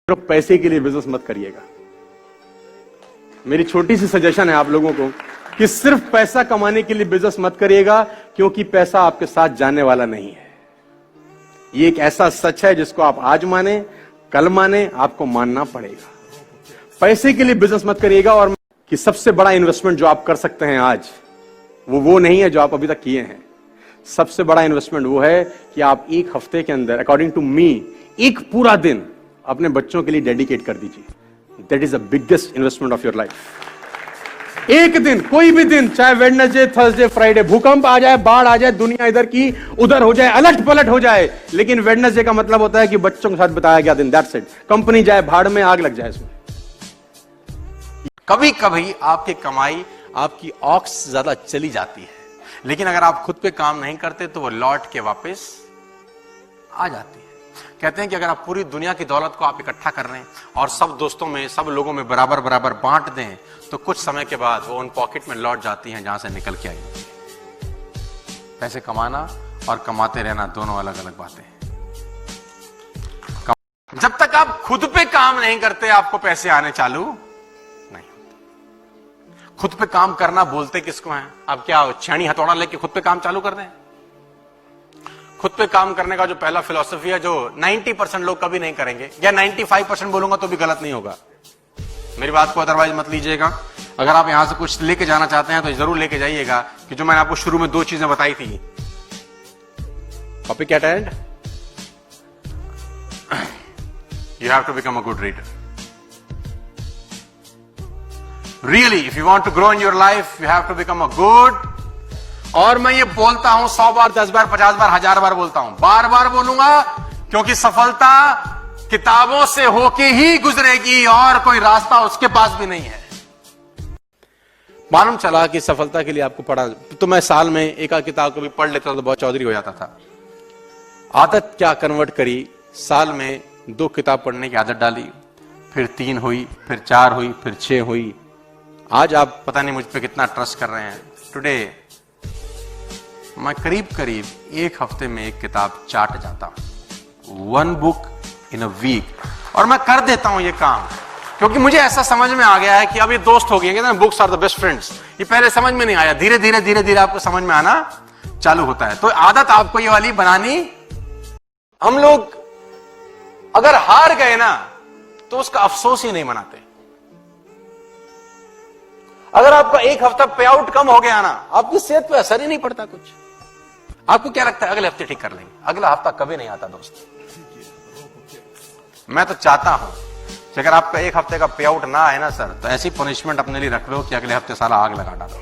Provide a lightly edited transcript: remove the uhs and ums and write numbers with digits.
तो पैसे के लिए बिजनेस मत करिएगा। मेरी छोटी सी सजेशन है आप लोगों को कि सिर्फ पैसा कमाने के लिए बिजनेस मत करिएगा, क्योंकि पैसा आपके साथ जाने वाला नहीं है। ये एक ऐसा सच है जिसको आप आज माने, कल माने, आपको मानना पड़ेगा। पैसे के लिए बिजनेस मत करिएगा। और कि सबसे बड़ा इन्वेस्टमेंट जो आप कर सकते हैं आज, वो नहीं है जो आप अभी तक किए हैं। सबसे बड़ा इन्वेस्टमेंट वो है कि आप एक हफ्ते के अंदर, अकॉर्डिंग टू मी, एक पूरा दिन अपने बच्चों के लिए डेडिकेट कर दीजिए। That is the biggest investment of your life. एक दिन, कोई भी दिन, चाहे वेडनेसडे, थर्सडे, फ्राइडे, भूकंप आ जाए, बाढ़ आ जाए, दुनिया इधर की उधर हो जाए, अलट पलट हो जाए, लेकिन वेडनेसडे का मतलब होता है कि बच्चों के साथ बिताया गया दिन। That's it. कंपनी जाए भाड़ में, आग लग जाए इसमें। कभी कभी आपकी कमाई, आपकी ऑक्स ज्यादा चली जाती है, लेकिन अगर आप खुद पे काम नहीं करते तो वो लौट के वापस आ जाती है। कहते हैं कि अगर आप पूरी दुनिया की दौलत को आप इकट्ठा कर रहे हैं और सब दोस्तों में, सब लोगों में बराबर बराबर बांट दें, तो कुछ समय के बाद वो उन पॉकेट में लौट जाती हैं जहां से निकल के आई। पैसे कमाना और कमाते रहना दोनों अलग अलग बातें हैं। जब तक आप खुद पे काम नहीं करते, आपको पैसे आने चालू नहीं होते। खुद पे काम करना बोलते किसको हैं? आप क्या छेनी हथौड़ा लेके खुद पे काम चालू कर दें? खुद पे काम करने का जो पहला फिलॉसफी है, जो 90% लोग कभी नहीं करेंगे, या 95% बोलूंगा तो भी गलत नहीं होगा, मेरी बात को अदरवाइज मत लीजिएगा। अगर आप यहां से कुछ लेके जाना चाहते हैं तो जरूर लेके जाइएगा कि जो मैंने आपको शुरू में 2 चीजें बताई थी। Copy cat and you have to become a good reader. Really, if you want to grow in your life, you have to become a good. और मैं ये बोलता हूं 100 बार, 10 बार, 50 बार, 1000 बार बोलता हूं, बार बार बोलूंगा, क्योंकि सफलता किताबों से होके ही गुजरेगी और कोई रास्ता उसके पास भी नहीं है। मालूम चला कि सफलता के लिए आपको पढ़ा, तो मैं साल में एक किताब कभी पढ़ लेता था तो बहुत चौधरी हो जाता था। आदत क्या कन्वर्ट करी, साल में 2 किताब पढ़ने की आदत डाली, फिर 3 हुई, फिर 4 हुई, फिर 6 हुई। आज आप पता नहीं मुझ पे कितना ट्रस्ट कर रहे हैं। टुडे मैं करीब करीब 1 हफ्ते में 1 किताब चाट जाता हूं, 1 बुक इन अ वीक। और मैं कर देता हूं ये काम क्योंकि मुझे ऐसा समझ में आ गया है कि अब ये दोस्त हो गए, books are the best friends. ये पहले समझ में नहीं आया, धीरे धीरे धीरे धीरे आपको समझ में आना चालू होता है। तो आदत आपको ये वाली बनानी। हम लोग अगर हार गए ना तो उसका अफसोस ही नहीं मनाते। अगर आपका 1 हफ्ता पे आउट कम हो गया ना, आपकी सेहत पे असर ही नहीं पड़ता कुछ। आपको क्या लगता है अगले हफ्ते ठीक कर लेंगे? अगला हफ्ता कभी नहीं आता दोस्त। मैं तो चाहता हूं कि अगर आपका 1 हफ्ते का पे आउट ना आए ना सर, तो ऐसी पनिशमेंट अपने लिए रख लो कि अगले हफ्ते सारा आग लगा डालो।